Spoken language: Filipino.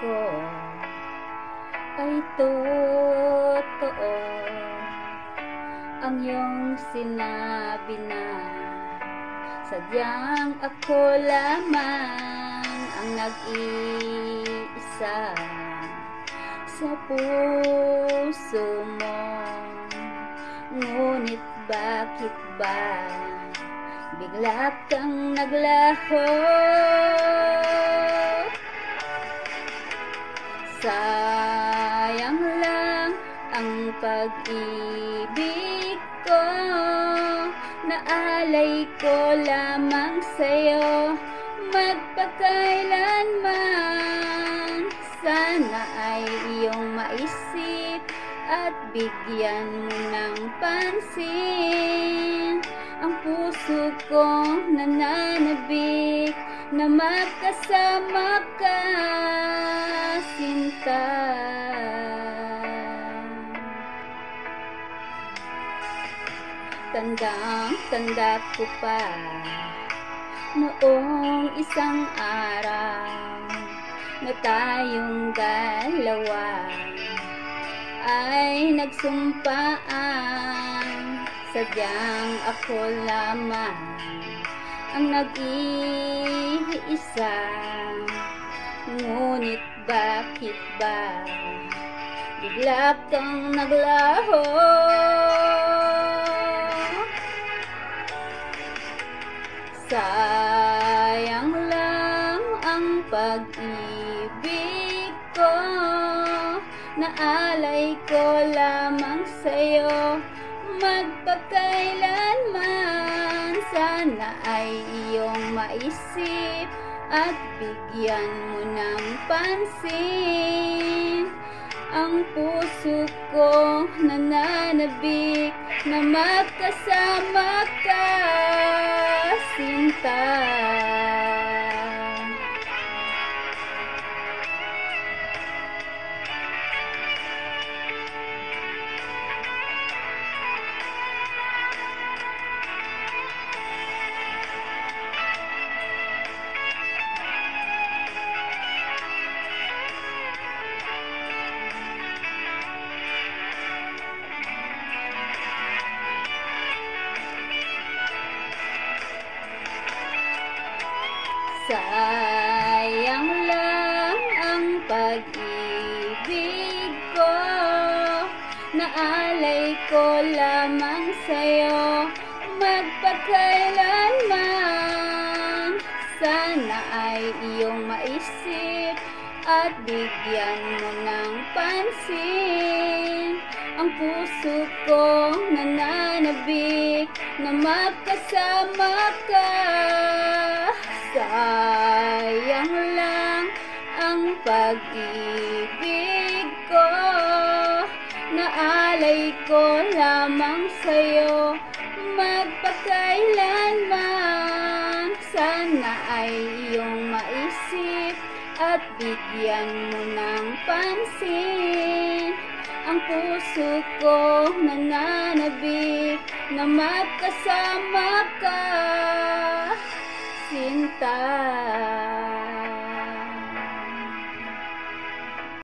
ko ay totoo. Ang iyong sinabi na sadyang ako lamang ang nag-iisa sa puso mo. Ngunit bakit ba bigla kang naglaho? Sayang lang ang pag-ibig ko, naalay ko lamang sa'yo magpakailanman. Sana ay iyong maisip at bigyan mo ng pansin ang puso kong nananabik na magkasama ka, sinta. Tandang-tanda ko pa noong isang araw na tayong dalawa ay nagsumpaan. Sadyang ako lamang ang nag-iisa. Ngunit bakit ba bigla kang naglaho? Sayang lang ang pag-ibig ko, naalay ko lamang sa'yo magpakailanman. Sana ay iyong maisip at bigyan mo ng pansin ang puso ko nananabik na magkasama ka, sinta. Sayang lang ang pag-ibig ko, naalay ko lamang sa'yo magpakailanman. Sana ay iyong maisip at bigyan mo ng pansin ang puso ko nananabik na magkasama ka. Sayang lang ang pag-ibig ko, naalay ko lamang sa'yo magpakailanman. Sana ay iyong maisip at bigyan mo ng pansin ang puso ko nananabik na magkasama ka, sinta.